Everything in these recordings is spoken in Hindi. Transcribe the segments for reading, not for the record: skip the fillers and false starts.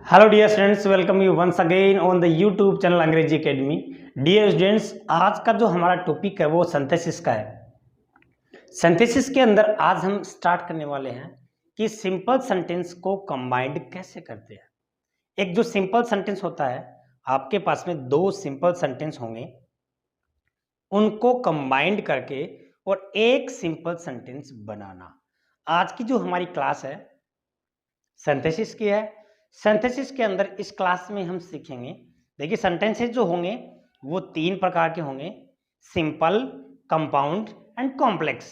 Hello dear students, welcome you once again on the YouTube channel Angrezi academy. Dear students, आज का जो हमारा टॉपिक है वो सिंथेसिस का है। सिंथेसिस के अंदर आज हम स्टार्ट करने वाले हैं कि सिंपल सेंटेंस को कंबाइंड कैसे करते हैं। एक जो सिंपल सेंटेंस होता है, आपके पास में दो सिंपल सेंटेंस होंगे, उनको कंबाइंड करके और एक सिंपल सेंटेंस बनाना। आज की जो हमारी क्लास है सिंथेसिस की है। सिंथेसिस के अंदर इस क्लास में हम सीखेंगे, देखिए सेंटेंसेस जो होंगे वो तीन प्रकार के होंगे, सिंपल, कंपाउंड एंड कॉम्प्लेक्स।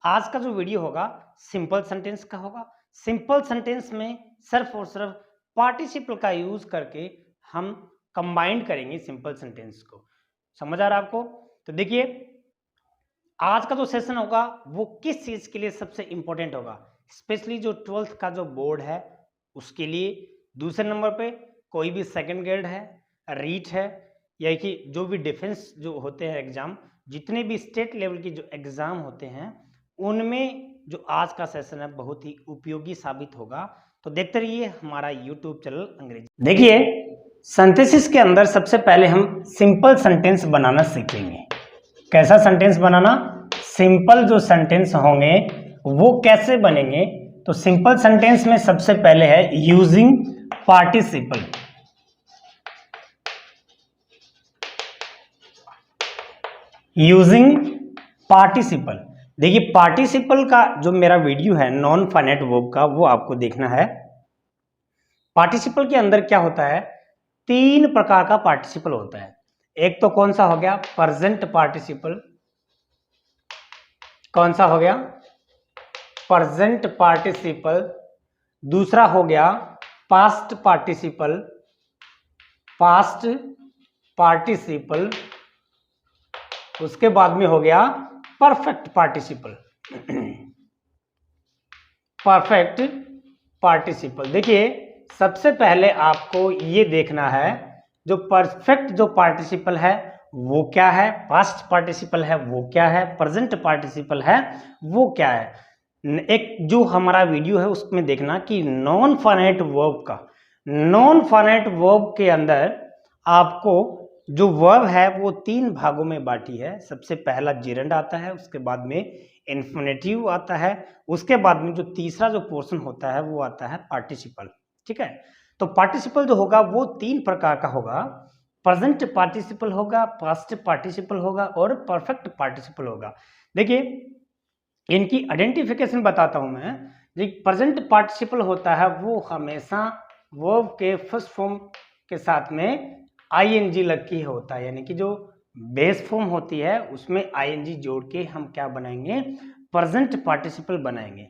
आज का जो वीडियो होगा सिंपल सेंटेंस का होगा। सिंपल सेंटेंस में सिर्फ और सिर्फ पार्टिसिपल का यूज करके हम कंबाइंड करेंगे सिंपल सेंटेंस को। समझ आ रहा है आपको? तो देखिए आज का जो सेशन होगा वो किस चीज के लिए सबसे इंपॉर्टेंट होगा, स्पेशली जो 12th का जो बोर्ड है उसके लिए। दूसरे नंबर पे कोई भी सेकंड ग्रेड है, रीट है, या कि जो भी डिफेंस जो होते हैं एग्जाम, जितने भी स्टेट लेवल के जो एग्जाम होते हैं उनमें जो आज का सेशन है बहुत ही उपयोगी साबित होगा। तो देखते रहिए हमारा यूट्यूब चैनल अंग्रेजी। देखिए सिंथेसिस के अंदर सबसे पहले हम सिंपल सेंटेंस बनाना सीखेंगे। कैसा सेंटेंस बनाना? सिंपल जो सेंटेंस होंगे वो कैसे बनेंगे? तो सिंपल सेंटेंस में सबसे पहले है यूजिंग पार्टिसिपल। Using participle. देखिए पार्टिसिपल का जो मेरा वीडियो है नॉन फाइनाइट वर्ब का, वो आपको देखना है। पार्टिसिपल के अंदर क्या होता है, तीन प्रकार का पार्टिसिपल होता है। एक तो कौन सा हो गया, प्रेजेंट पार्टिसिपल। कौन सा हो गया? Present participle. दूसरा हो गया पास्ट पार्टिसिपल। Past participle. उसके बाद में हो गया परफेक्ट पार्टिसिपल। Perfect participle. देखिए सबसे पहले आपको ये देखना है जो परफेक्ट जो पार्टिसिपल है वो क्या है, पास्ट पार्टिसिपल है वो क्या है, प्रेजेंट पार्टिसिपल है वो क्या है। एक जो हमारा वीडियो है उसमें देखना कि नॉन फाइनाइट वर्ब का, नॉन फाइनाइट वर्ब के अंदर आपको जो वर्ब है वो तीन भागों में बांटी है। सबसे पहला जिरंड आता है, उसके बाद में इन्फिनेटिव आता है, उसके बाद में जो तीसरा जो पोर्शन होता है वो आता है पार्टिसिपल। ठीक है, तो पार्टिसिपल जो होगा वो तीन प्रकार का होगा, प्रेजेंट पार्टिसिपल होगा, पास्ट पार्टिसिपल होगा और परफेक्ट पार्टिसिपल होगा। देखिए इनकी आइडेंटिफिकेशन बताता हूं मैं। प्रेजेंट पार्टिसिपल होता है वो हमेशा वर्ब के फर्स्ट फॉर्म के साथ में आईएनजी लग के होता है, यानी कि जो बेस फॉर्म होती है उसमें आईएनजी जोड़ के हम क्या बनाएंगे, प्रेजेंट पार्टिसिपल बनाएंगे।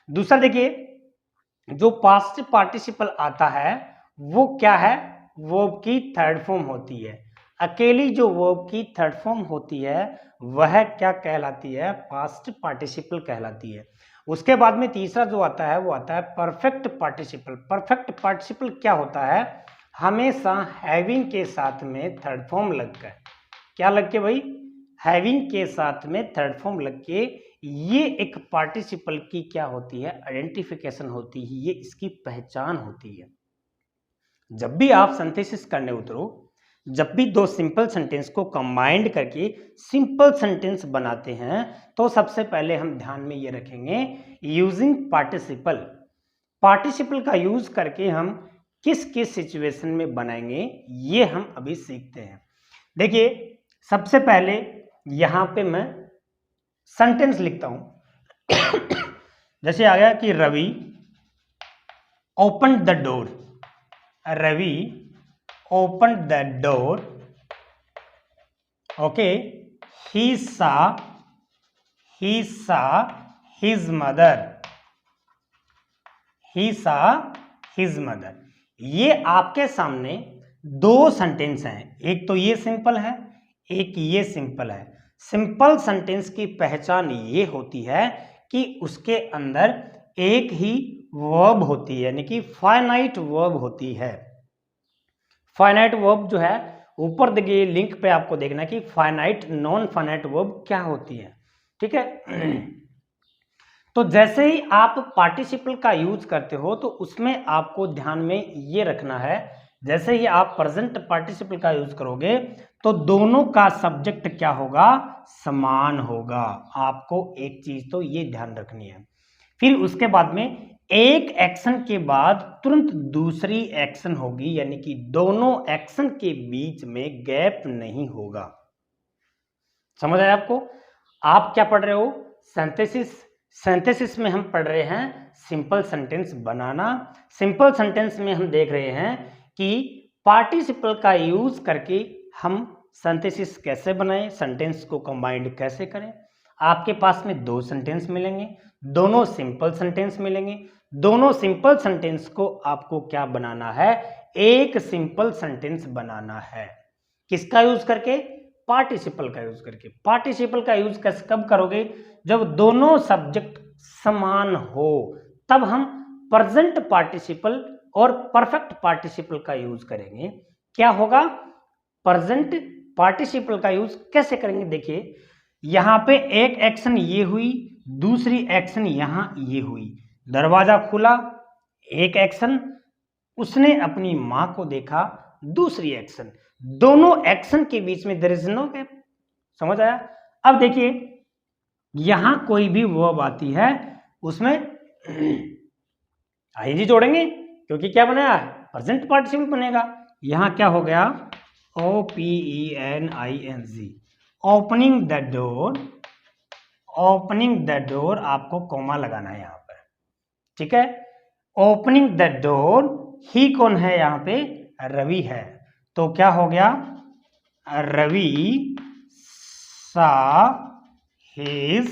दूसरा देखिए जो पास्ट पार्टिसिपल आता है वो क्या है, वर्ब की थर्ड फॉर्म होती है। अकेली जो वर्ब की थर्ड फॉर्म होती है वह क्या कहलाती है, पास्ट पार्टिसिपल कहलाती है। उसके बाद में तीसरा जो आता है वो आता है परफेक्ट पार्टिसिपल। परफेक्ट पार्टिसिपल क्या होता है, हमेशा हैविंग के साथ में थर्ड फॉर्म लग कर, क्या लग के भाई, हैविंग के साथ में थर्ड फॉर्म लग के, ये एक पार्टिसिपल की क्या होती है, आइडेंटिफिकेशन होती है, ये इसकी पहचान होती है। जब भी आप सिंथेसिस करने उतरो, जब भी दो सिंपल सेंटेंस को कंबाइंड करके सिंपल सेंटेंस बनाते हैं तो सबसे पहले हम ध्यान में ये रखेंगे यूजिंग पार्टिसिपल। पार्टिसिपल का यूज करके हम किस किस सिचुएशन में बनाएंगे ये हम अभी सीखते हैं। देखिए सबसे पहले यहां पे मैं सेंटेंस लिखता हूं। जैसे आ गया कि Ravi open the door. Ravi open the door. Okay, he saw his mother। he saw his mother। ये आपके सामने दो सेंटेंस हैं, एक तो ये सिंपल है, एक ये सिंपल है। सिंपल सेंटेंस की पहचान ये होती है कि उसके अंदर एक ही वर्ब होती है, यानी कि फाइनाइट वर्ब होती है। फाइनाइट वर्ब जो है ऊपर देखिए लिंक पे आपको देखना कि फाइनाइट नॉन फाइनाइट वर्ब क्या होती है। ठीक है, तो जैसे ही आप पार्टिसिपल का यूज करते हो तो उसमें आपको ध्यान में ये रखना है, जैसे ही आप प्रेजेंट पार्टिसिपल का यूज करोगे तो दोनों का सब्जेक्ट क्या होगा, समान होगा। आपको एक चीज तो ये ध्यान रखनी है। फिर उसके बाद में एक एक्शन के बाद तुरंत दूसरी एक्शन होगी, यानी कि दोनों एक्शन के बीच में गैप नहीं होगा। समझ आया आपको? आप क्या पढ़ रहे हो, सिंथेसिस। सिंथेसिस में हम पढ़ रहे हैं सिंपल सेंटेंस बनाना। सिंपल सेंटेंस में हम देख रहे हैं कि पार्टिसिपल का यूज करके हम सिंथेसिस कैसे बनाएं, सेंटेंस को कंबाइंड कैसे करें। आपके पास में दो सेंटेंस मिलेंगे, दोनों सिंपल सेंटेंस मिलेंगे। दोनों सिंपल सेंटेंस को आपको क्या बनाना है, एक सिंपल सेंटेंस बनाना है। किसका यूज करके, पार्टिसिपल का यूज करके। पार्टिसिपल का यूज कब करोगे, जब दोनों सब्जेक्ट समान हो, तब हम प्रेजेंट पार्टिसिपल और परफेक्ट पार्टिसिपल का यूज करेंगे। क्या होगा, प्रेजेंट पार्टिसिपल का यूज कैसे करेंगे, देखिए यहां पे एक एक्शन ये हुई, दूसरी एक्शन यहां ये हुई। दरवाजा खुला, एक एक्शन, उसने अपनी मां को देखा, दूसरी एक्शन। दोनों एक्शन के बीच में देयर इज नो गैप। समझ आया? अब देखिए यहां कोई भी वर्ब आती है उसमें आईएनजी जोड़ेंगे, क्योंकि क्या बनाया, प्रेजेंट पार्टिसिपल बनेगा। यहां क्या हो गया, OPENING, opening the door. Opening the door आपको कॉमा लगाना है यहां पर, ठीक है। ओपनिंग द डोर, ही कौन है यहां पे, रवि है। तो क्या हो गया, Ravi saw his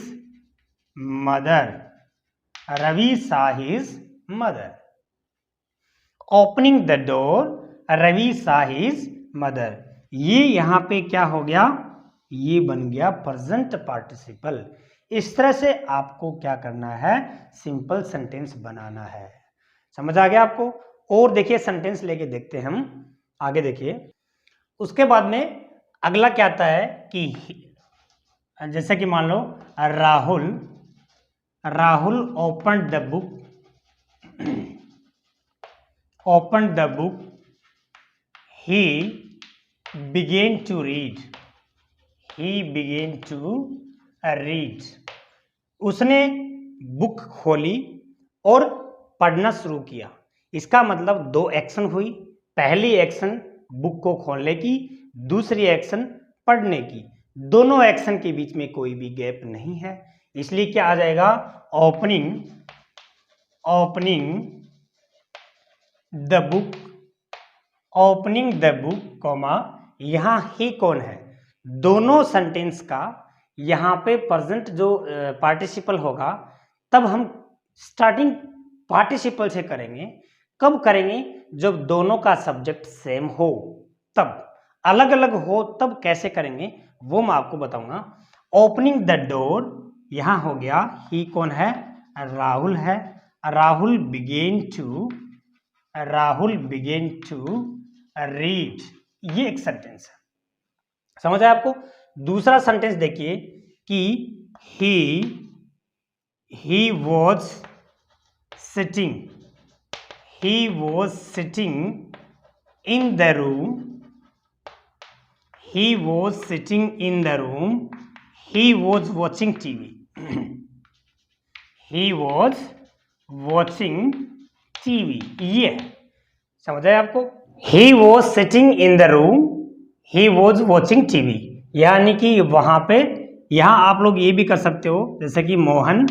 mother. Ravi saw his mother. Opening the door, Ravi saw his mother. ये यहां पे क्या हो गया, ये बन गया प्रेजेंट पार्टिसिपल। इस तरह से आपको क्या करना है, सिंपल सेंटेंस बनाना है। समझ आ गया आपको? और देखिए सेंटेंस लेके देखते हैं हम आगे। देखिए उसके बाद में अगला क्या आता है कि जैसे कि मान लो Rahul open the book, opened the book, he began to read, he began to read। उसने बुक खोली और पढ़ना शुरू किया। इसका मतलब दो एक्शन हुई, पहली एक्शन बुक को खोलने की, दूसरी एक्शन पढ़ने की। दोनों एक्शन के बीच में कोई भी गैप नहीं है, इसलिए क्या आ जाएगा, opening the book, opening the book comma, यहां ही कौन है, दोनों सेंटेंस का यहां पे प्रेजेंट जो पार्टिसिपल होगा, तब हम स्टार्टिंग पार्टिसिपल से करेंगे। कब करेंगे, जब दोनों का सब्जेक्ट सेम हो तब। अलग अलग हो तब कैसे करेंगे वो मैं आपको बताऊंगा। ओपनिंग द डोर, यहां हो गया ही कौन है, राहुल है। राहुल बिगेन टू रीड, ये एक सेंटेंस है। समझ आया आपको? दूसरा सेंटेंस देखिए कि he was sitting in the room, he was watching TV, he was watching TV, ये है। समझ आया आपको? he was sitting in the room, he was watching TV, यानी कि वहां पे, यहां आप लोग ये भी कर सकते हो, जैसे कि Mohan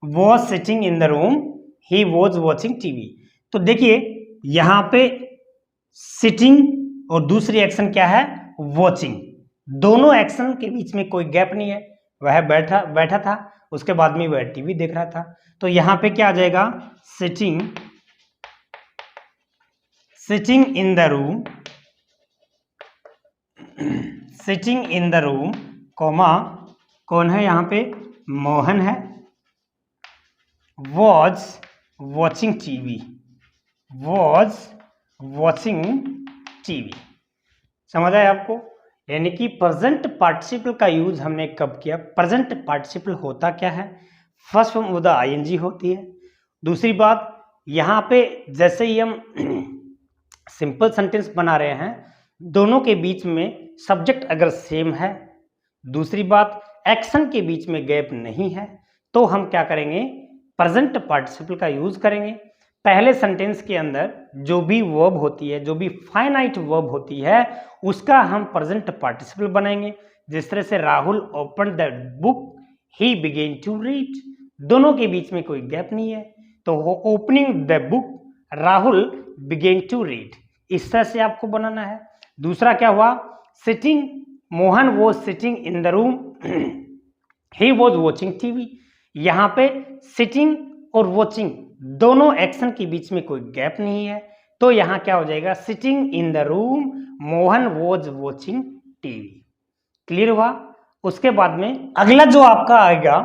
was sitting in the room, he was watching TV। तो देखिए यहां पे सिटिंग और दूसरी एक्शन क्या है, वॉचिंग। दोनों एक्शन के बीच में कोई गैप नहीं है, वह बैठा था, उसके बाद में वह टीवी देख रहा था। तो यहां पे क्या आ जाएगा, sitting in the room comma, कौन है यहां पे, मोहन है। was watching TV। समझ आया आपको? यानी कि प्रेजेंट पार्टिसिपल का यूज हमने कब किया। प्रेजेंट पार्टिसिपल होता क्या है, फर्स्ट फॉर्म विद आईएनजी होती है। दूसरी बात, यहाँ पे जैसे ही हम सिंपल सेंटेंस बना रहे हैं, दोनों के बीच में सब्जेक्ट अगर सेम है, दूसरी बात एक्शन के बीच में गैप नहीं है, तो हम क्या करेंगे, प्रेजेंट पार्टिसिपल का यूज करेंगे। पहले सेंटेंस के अंदर जो भी वर्ब होती है, जो भी फाइनाइट वर्ब होती है, उसका हम प्रेजेंट पार्टिसिपल बनाएंगे। जिस तरह से Rahul open the book, he began to read, दोनों के बीच में कोई गैप नहीं है, तो वो opening the book, Rahul began to read, इस तरह से आपको बनाना है। दूसरा क्या हुआ, sitting, Mohan was sitting in the room, he was watching TV. यहाँ पे सिटिंग और वॉचिंग दोनों एक्शन के बीच में कोई गैप नहीं है, तो यहाँ क्या हो जाएगा, sitting in the room, Mohan was watching TV. Clear हुआ। उसके बाद में अगला जो आपका आएगा,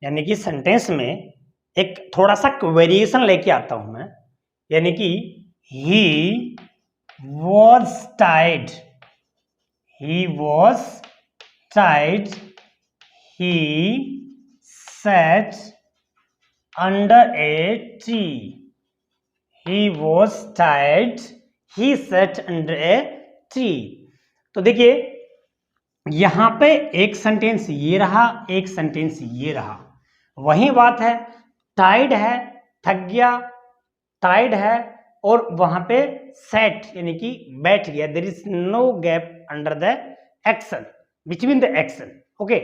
यानी कि सेंटेंस में एक थोड़ा सा वेरिएशन लेके आता हूं मैं, यानी कि he was tied, he was tied, he sat under a tree, he was tied, he sat under a tree। तो देखिए यहां पे एक सेंटेंस ये रहा, एक सेंटेंस ये रहा, वही बात है, टाइड है, थक गया, टाइड है, और वहां पे सेट यानी कि बैठ गया, there is no gap under the action, between the action. Okay,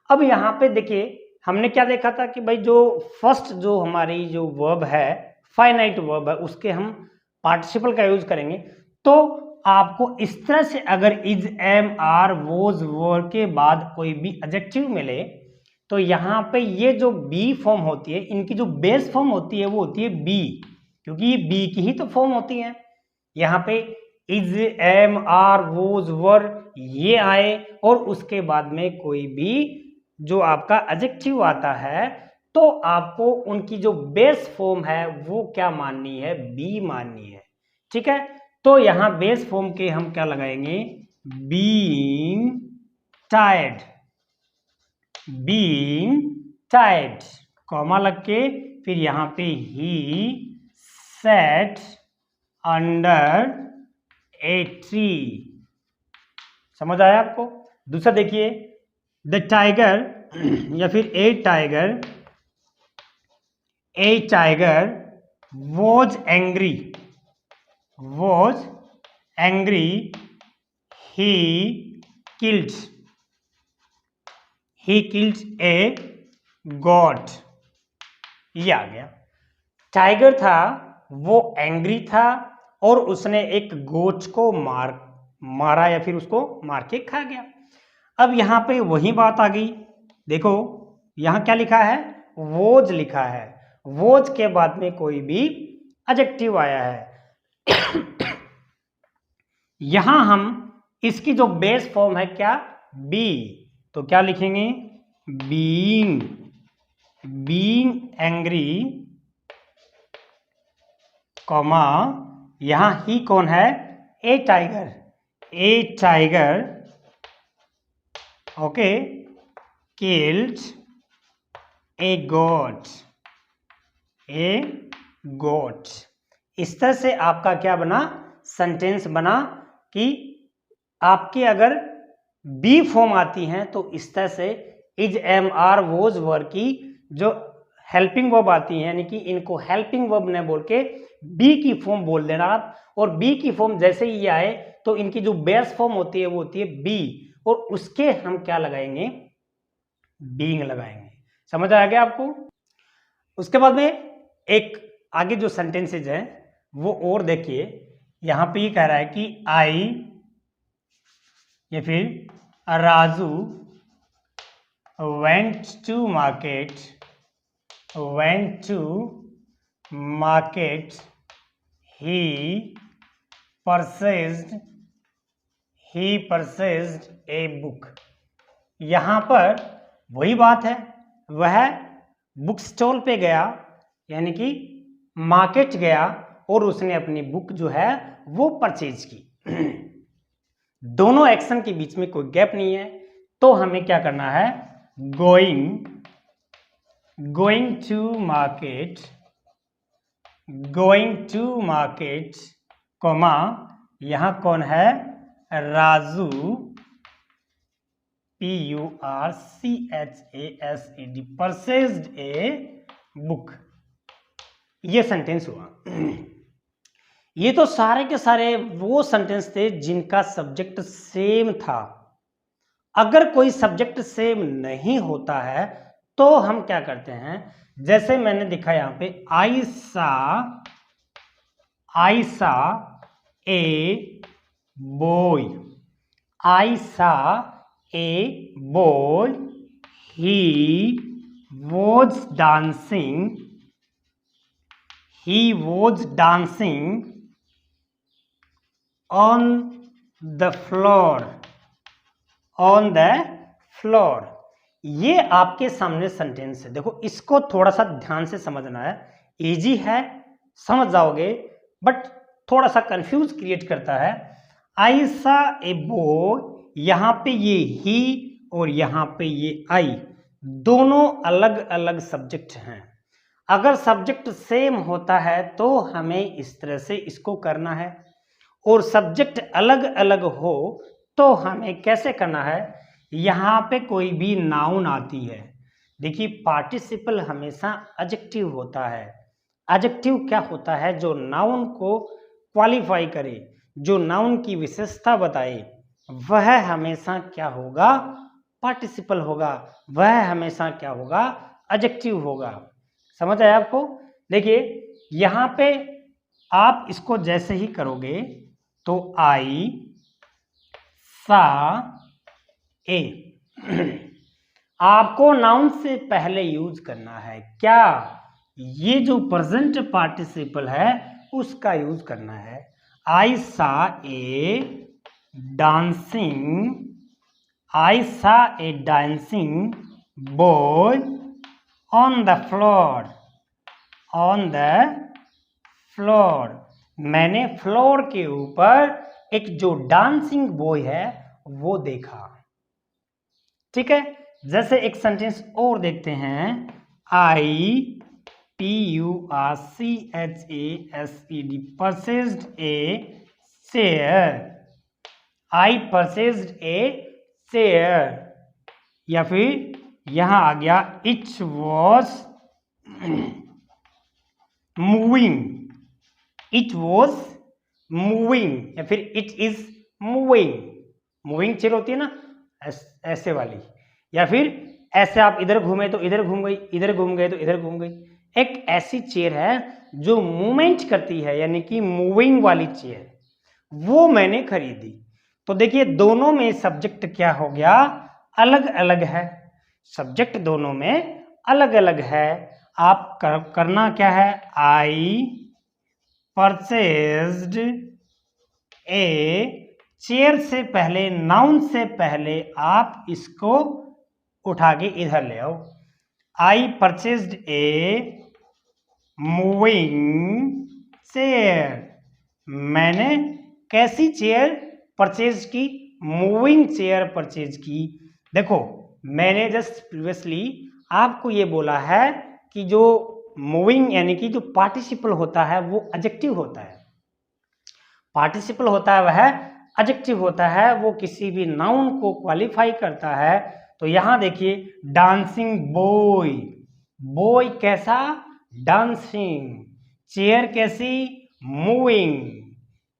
अब यहाँ पे देखिए हमने क्या देखा था कि भाई जो फर्स्ट जो हमारी जो वर्ब है, फाइनाइट वर्ब है, उसके हम पार्टिसिपल का यूज करेंगे। तो आपको इस तरह से अगर इज, एम, आर, वोज, वर के बाद कोई भी एडजेक्टिव मिले, तो यहाँ पे ये जो बी फॉर्म होती है, इनकी जो बेस फॉर्म होती है वो होती है बी, क्योंकि ये बी की ही तो फॉर्म होती है। यहाँ पे इज, एम, आर, वोज, वर ये आए, और उसके बाद में कोई भी जो आपका एडजेक्टिव आता है, तो आपको उनकी जो बेस फॉर्म है वो क्या माननी है, बी माननी है। ठीक है, तो यहाँ बेस फॉर्म के हम क्या लगाएंगे, being tired, being tired, comma लग के फिर यहाँ पे ही sat under a tree। समझ आया आपको। दूसरा देखिए, द टाइगर या फिर a tiger was angry, he killed a goat, ये आ गया। टाइगर था, वो एंग्री था, और उसने एक गोच को मारा या फिर उसको मार के खा गया। अब यहाँ पे वही बात आ गई, देखो यहाँ क्या लिखा है, वोज लिखा है, वोज के बाद में कोई भी एडजेक्टिव आया है। यहां हम इसकी जो बेस फॉर्म है क्या, बी, तो क्या लिखेंगे, बीइंग एंग्री, कॉमा यहां ही कौन है, ए टाइगर, ओके, किल्ड ए गोट। इस तरह से आपका क्या बना, सेंटेंस बना कि आपके अगर बी फॉर्म आती हैं तो इस तरह से इज, एम, आर, वोज, वर की जो हेल्पिंग वर्ब आती हैं, यानी कि इनको हेल्पिंग वर्ब ने बोल के बी की फॉर्म बोल देना आप, और बी की फॉर्म जैसे ही आए तो इनकी जो बेस फॉर्म होती है वो होती है बी, और उसके हम क्या लगाएंगे, बीइंग लगाएंगे। समझ आ गया आपको। उसके बाद में एक आगे जो सेंटेंसेज है वो और देखिए, यहां पे ये कह रहा है कि आई या फिर Raju went to market, he purchased a book। यहां पर वही बात है, वह बुक स्टॉल पे गया, यानी कि मार्केट गया, और उसने अपनी बुक जो है वो परचेज की। दोनों एक्शन के बीच में कोई गैप नहीं है, तो हमें क्या करना है, गोइंग टू मार्केट कोमा, यहां कौन है, Raju, PURCHASED, purchased a book. ये सेंटेंस हुआ। ये तो सारे के सारे वो सेंटेंस थे जिनका सब्जेक्ट सेम था। अगर कोई सब्जेक्ट सेम नहीं होता है तो हम क्या करते हैं, जैसे मैंने दिखा यहां पे, आई saw a boy, I saw a boy, he was dancing on the floor। ये आपके सामने सेंटेंस है। देखो इसको थोड़ा सा ध्यान से समझना है, इजी है, समझ जाओगे, बट थोड़ा सा कंफ्यूज क्रिएट करता है। आई सा ए बॉय, यहां पे ये ही और यहां पे ये आई, दोनों अलग अलग सब्जेक्ट हैं। अगर सब्जेक्ट सेम होता है तो हमें इस तरह से इसको करना है, और सब्जेक्ट अलग अलग हो तो हमें कैसे करना है, यहां पे कोई भी नाउन आती है। देखिए पार्टिसिपल हमेशा एडजेक्टिव होता है। एडजेक्टिव क्या होता है, जो नाउन को क्वालिफाई करे, जो नाउन की विशेषता बताए, वह हमेशा क्या होगा, पार्टिसिपल होगा, वह हमेशा क्या होगा, एडजेक्टिव होगा। समझ आया आपको। देखिए यहां पे आप इसको जैसे ही करोगे तो आई सा ए, आपको नाउन से पहले यूज करना है क्या, ये जो प्रेजेंट पार्टिसिपल है उसका यूज करना है। आई saw A dancing boy on the floor, मैंने फ्लोर के ऊपर एक जो डांसिंग बॉय है वो देखा। ठीक है, जैसे एक सेंटेंस और देखते हैं, आई PURCHASED परचेज्ड ए शेयर, आई परचेज्ड ए शेयर, या फिर यहां आ गया इट वॉज मूविंग, या फिर इट इज मूविंग चेयर होती है ना ऐसे वाली, या फिर ऐसे आप इधर घूमे तो इधर घूम गई, इधर घूम गए तो इधर घूम गई। एक ऐसी चेयर है जो मूवमेंट करती है, यानी कि मूविंग वाली चेयर, वो मैंने खरीदी। तो देखिए दोनों में सब्जेक्ट क्या हो गया, अलग अलग है, सब्जेक्ट दोनों में अलग अलग है। आप करना क्या है, आई परचेज्ड ए, चेयर से पहले, नाउन से पहले आप इसको उठा के इधर ले आओ। आई परचेज्ड ए मूविंग चेयर, मैंने कैसी चेयर परचेज की, मूविंग चेयर परचेज की। देखो मैंने जस्ट प्रीवियसली आपको ये बोला है कि जो मूविंग यानी कि जो पार्टिसिपल होता है वो एडजेक्टिव होता है, पार्टिसिपल होता है वह एडजेक्टिव होता है, वो किसी भी नाउन को क्वालिफाई करता है। तो यहां देखिए डांसिंग बॉय, बॉय कैसा, डांसिंग, चेयर कैसी, मूविंग।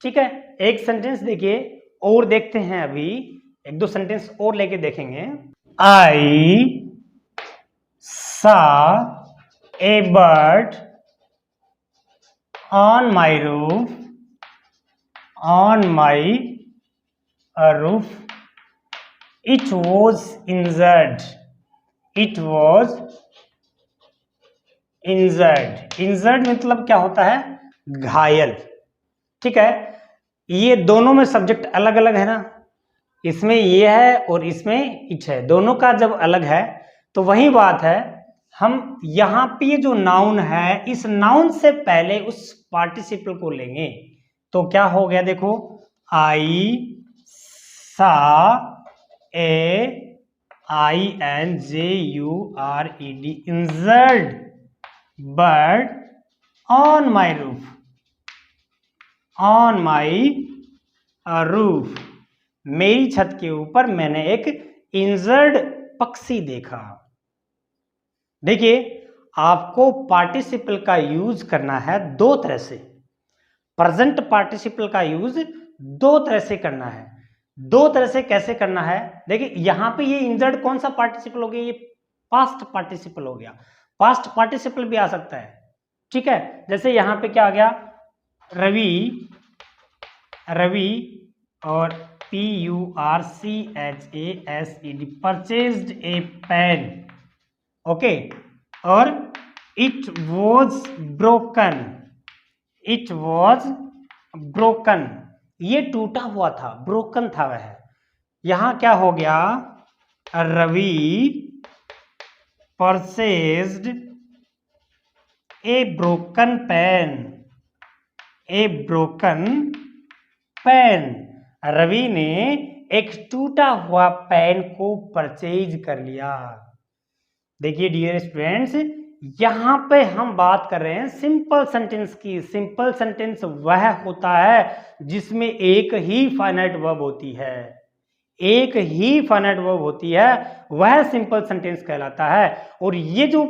ठीक है, एक सेंटेंस देखिए और देखते हैं, अभी एक दो सेंटेंस और लेके देखेंगे। I saw a bird on my roof, it was injured, injured मतलब क्या होता है, घायल। ठीक है, ये दोनों में सब्जेक्ट अलग अलग है ना, इसमें ये है और इसमें इट है, दोनों का जब अलग है तो वही बात है, हम यहां पे ये जो नाउन है इस नाउन से पहले उस पार्टिसिपल को लेंगे। तो क्या हो गया देखो, I saw a I N J U R E D injured bird on my roof, on my roof, मेरी छत के ऊपर मैंने एक इंजर्ड पक्षी देखा। देखिए आपको पार्टिसिपल का यूज करना है दो तरह से। प्रेजेंट पार्टिसिपल का यूज दो तरह से करना है। दो तरह से कैसे करना है? देखिए यहां पे ये इंजर्ड कौन सा पार्टिसिपल हो गया? ये पास्ट पार्टिसिपल हो गया। पास्ट पार्टिसिपल भी आ सकता है, ठीक है। जैसे यहां पे क्या आ गया? रवि, रवि और PURCHASED परचेज्ड ए पेन, ओके, और it was broken, it was broken, ये टूटा हुआ था, ब्रोकन था वह। यहां क्या हो गया? Ravi purchased a broken pen, a broken pen, Ravi ने एक टूटा हुआ पेन को परचेज कर लिया। देखिए डियर स्टूडेंट्स, यहां पे हम बात कर रहे हैं सिंपल सेंटेंस की। सिंपल सेंटेंस वह होता है जिसमें एक ही फाइनाइट वर्ब होती है, एक ही फाइनाइट वर्ब होती है, वह सिंपल सेंटेंस कहलाता है। और ये जो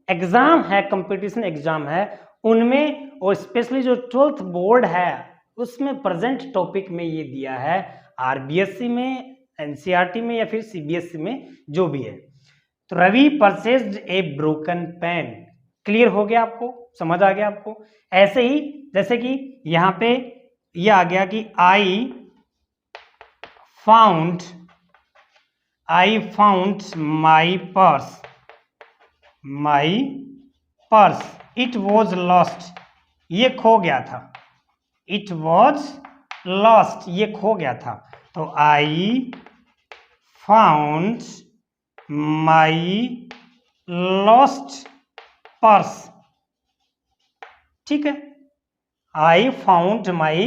एग्जाम है, कंपटीशन एग्जाम है, उनमें और स्पेशली जो 12th बोर्ड है उसमें प्रेजेंट टॉपिक में ये दिया है। आरबीएससी में, एनसीईआरटी में या फिर सीबीएसई में, जो भी है। तो Ravi purchased a broken pen, clear हो गया आपको? समझ आ गया आपको? ऐसे ही जैसे कि यहां पे ये आ गया कि I found my purse, my purse, it was lost, ये खो गया था, इट वॉज लॉस्ट, ये खो गया था। तो I found my lost purse, ठीक है। I found my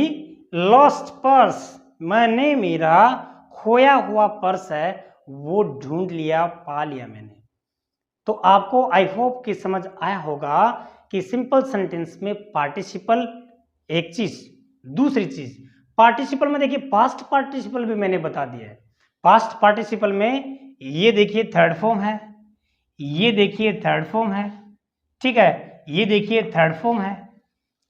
lost purse, मैंने मेरा खोया हुआ पर्स है वो ढूंढ लिया, पा लिया मैंने। तो आपको आई होप कि समझ आया होगा कि सिंपल सेंटेंस में पार्टिसिपल एक चीज, दूसरी चीज पार्टिसिपल में देखिए पास्ट पार्टिसिपल भी मैंने बता दिया है। पास्ट पार्टिसिपल में ये देखिए थर्ड फॉर्म है, ये देखिए थर्ड फॉर्म है, ठीक है, ये देखिए थर्ड फॉर्म है।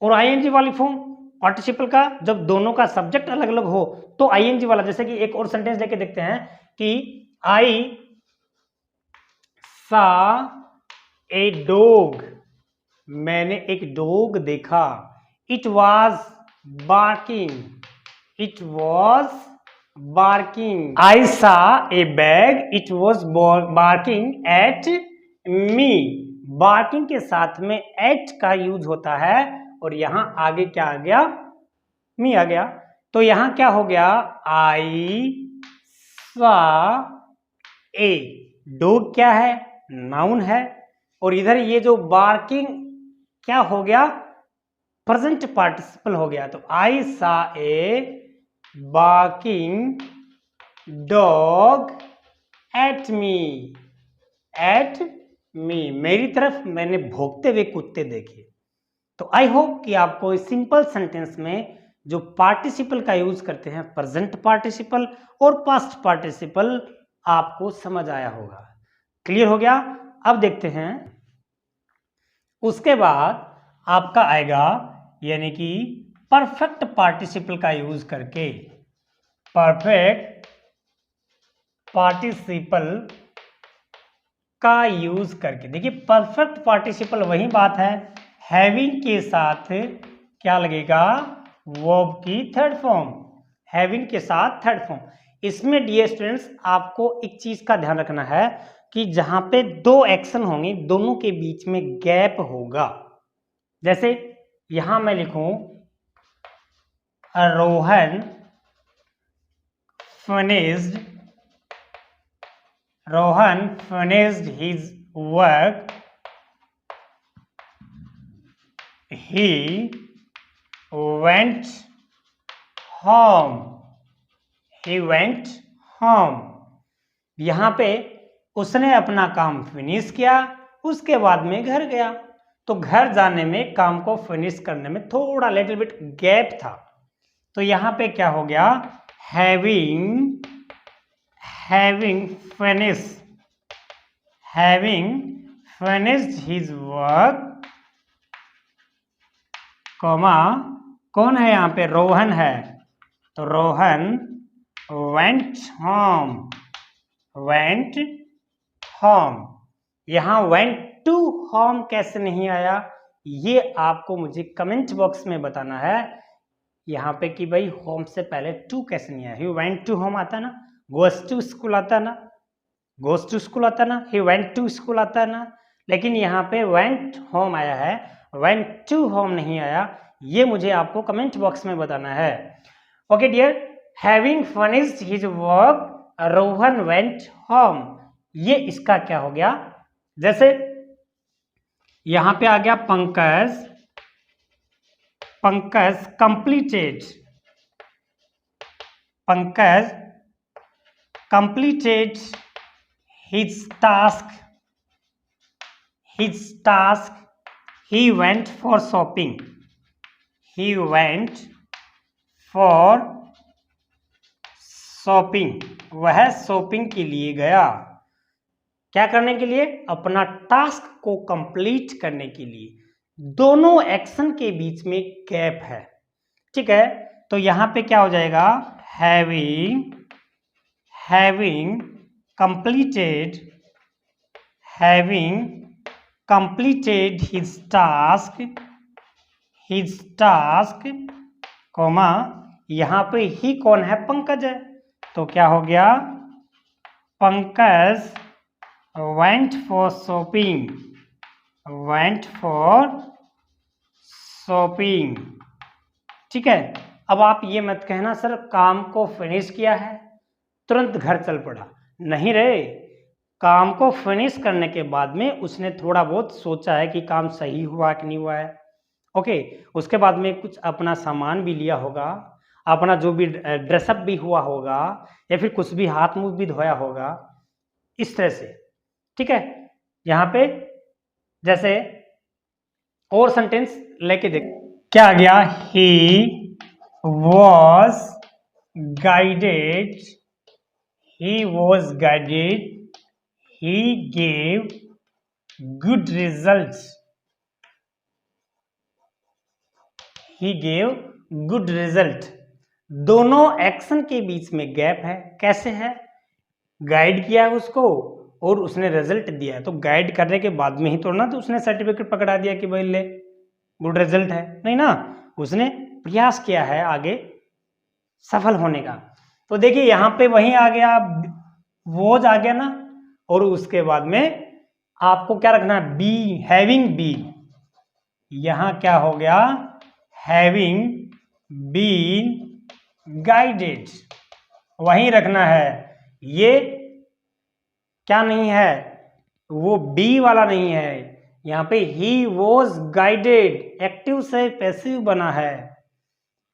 और आईएनजी वाली फॉर्म पार्टिसिपल का जब दोनों का सब्जेक्ट अलग अलग हो तो आईएनजी वाला। जैसे कि एक और सेंटेंस लेके देखते हैं कि आई सा ए डॉग, मैंने एक डॉग देखा, it was barking, it was barking, I saw a bag, it was barking at me, barking के साथ में एट का यूज होता है और यहां आगे क्या आ गया? मी आ गया। तो यहां क्या हो गया? आई सा ए, डॉग क्या है? नाउन है। और इधर ये जो बार्किंग क्या हो गया? प्रेजेंट पार्टिसिपल हो गया। तो I saw a barking dog at me, at me, मेरी तरफ मैंने भौंकते हुए कुत्ते देखे। तो आई होप कि आपको इस सिंपल सेंटेंस में जो पार्टिसिपल का यूज करते हैं प्रेजेंट पार्टिसिपल और पास्ट पार्टिसिपल आपको समझ आया होगा, क्लियर हो गया। अब देखते हैं उसके बाद आपका आएगा यानी कि परफेक्ट पार्टिसिपल का यूज करके, परफेक्ट पार्टिसिपल का यूज करके। देखिए परफेक्ट पार्टिसिपल वही बात है, हैविंग के साथ क्या लगेगा? वर्ब की थर्ड फॉर्म, हैविंग के साथ थर्ड फॉर्म। इसमें डियर स्टूडेंट्स आपको एक चीज का ध्यान रखना है कि जहां पे दो एक्शन होंगे दोनों के बीच में गैप होगा। जैसे यहां मैं लिखूं Rohan finished his work, he went home, he went home. यहाँ पे उसने अपना काम फिनिश किया, उसके बाद में घर गया। तो घर जाने में, काम को फिनिश करने में थोड़ा लिटिल बिट गैप था। तो यहाँ पे क्या हो गया, having finished his work, comma कौन है यहाँ पे, रोहन है। तो रोहन went home। यहाँ went to home कैसे नहीं आया, ये आपको मुझे कमेंट बॉक्स में बताना है। यहाँ पे कि भाई होम से पहले टू कैसे नहीं आया। ही वेंट टू होम आता है ना, गोस टू स्कूल आता है ना, गोस टू स्कूल आता है ना, ही वेंट टू स्कूल आता है ना, लेकिन यहाँ पे वेंट होम आया है, वेंट टू होम नहीं आया। ये मुझे आपको कमेंट बॉक्स में बताना है। Okay dear, having finished his work Rohan went home, ये इसका क्या हो गया। जैसे यहाँ पे आ गया Pankaj completed his task, he went for shopping, वह शॉपिंग के लिए गया। क्या करने के लिए, अपना टास्क को कंप्लीट करने के लिए। दोनों एक्शन के बीच में गैप है, ठीक है। तो यहां पे क्या हो जाएगा, having completed his task, comma यहां पे ही कौन है, पंकज है। तो क्या हो गया, पंकज went for shopping, ठीक है। अब आप ये मत कहना सर काम को फिनिश किया है तुरंत घर चल पड़ा, नहीं रे, काम को फिनिश करने के बाद में उसने थोड़ा बहुत सोचा है कि काम सही हुआ कि नहीं हुआ है। ओके, उसके बाद में कुछ अपना सामान भी लिया होगा, अपना जो भी ड्रेसअप भी हुआ होगा, या फिर कुछ भी हाथ मुंह भी धोया होगा, इस तरह से, ठीक है। यहाँ पे जैसे और सेंटेंस लेके देख, क्या आ गया, ही was guided, he gave good results, दोनों एक्शन के बीच में गैप है। कैसे है, गाइड किया है उसको और उसने रिजल्ट दिया है। तो गाइड करने के बाद में ही तो ना, तो उसने सर्टिफिकेट पकड़ा दिया कि भाई ले गुड रिजल्ट है, नहीं ना, उसने प्रयास किया है आगे सफल होने का। तो देखिए यहाँ पे वही आ गया, वोज आ गया ना, और उसके बाद में आपको क्या रखना है, बी, हैविंग बीन। यहां क्या हो गया, हैविंग बीन गाइडेड, वहीं रखना है। ये क्या नहीं है, वो बी वाला नहीं है, यहाँ पे ही वॉज गाइडेड, एक्टिव से पैसिव बना है,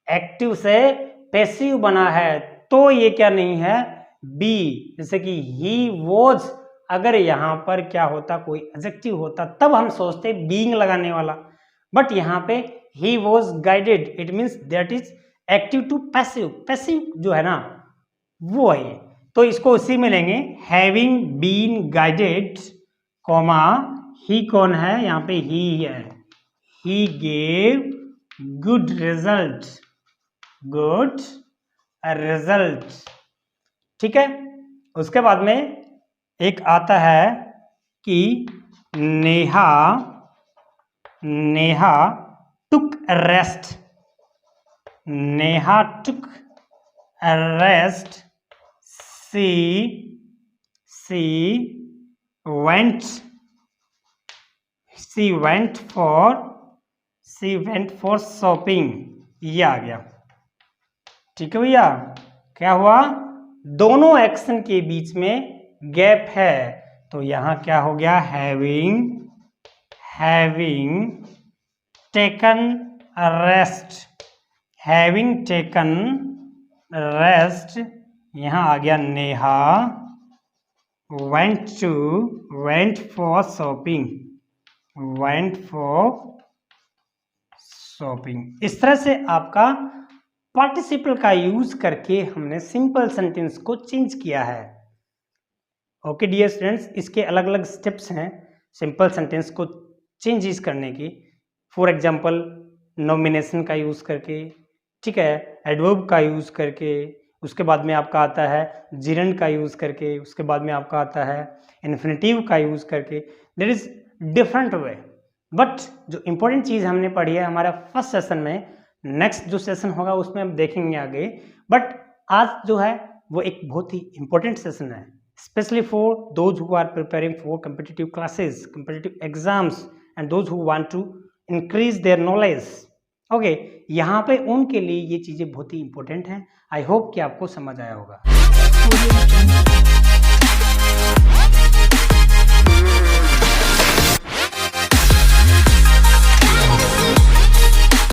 एक्टिव से पैसिव बना है, तो ये क्या नहीं है, बी। जैसे कि ही वॉज, अगर यहाँ पर क्या होता, कोई एडजेक्टिव होता, तब हम सोचते बीइंग लगाने वाला, बट यहाँ पे he was guided, it means that is active to passive, passive जो है ना वो है। तो इसको उसी में लेंगे, हैविंग बीन गाइडेड, कॉमा ही कौन है, यहाँ पे ही है, ही गेव गुड रिजल्ट, ठीक है। उसके बाद में एक आता है कि Neha took rest, she went for shopping, ये आ गया, ठीक है भैया। क्या हुआ, दोनों एक्शन के बीच में गैप है, तो यहां क्या हो गया, हैविंग टेकन रेस्ट, यहाँ आ गया Neha went for shopping, went for shopping। इस तरह से आपका पार्टिसिपल का यूज करके हमने सिंपल सेंटेंस को चेंज किया है। ओके डियर स्टूडेंट्स, इसके अलग अलग स्टेप्स हैं सिंपल सेंटेंस को चेंजेस करने की। फॉर एग्जांपल नॉमिनेशन का यूज़ करके, ठीक है, एडवर्ब का यूज़ करके, उसके बाद में आपका आता है जिरंड का यूज़ करके, उसके बाद में आपका आता है इन्फिनिटिव का यूज़ करके। There is different way, but जो इम्पोर्टेंट चीज़ हमने पढ़ी है हमारा फर्स्ट सेशन में, नेक्स्ट जो सेशन होगा उसमें हम देखेंगे आगे। बट आज जो है वो एक बहुत ही इम्पोर्टेंट सेशन है, especially for those who are preparing for competitive classes, competitive exams, and those who want to increase their knowledge। Okay, यहाँ पे उनके लिए ये चीज़ें बहुत ही इंपॉर्टेंट हैं। आई होप कि आपको समझ आया होगा।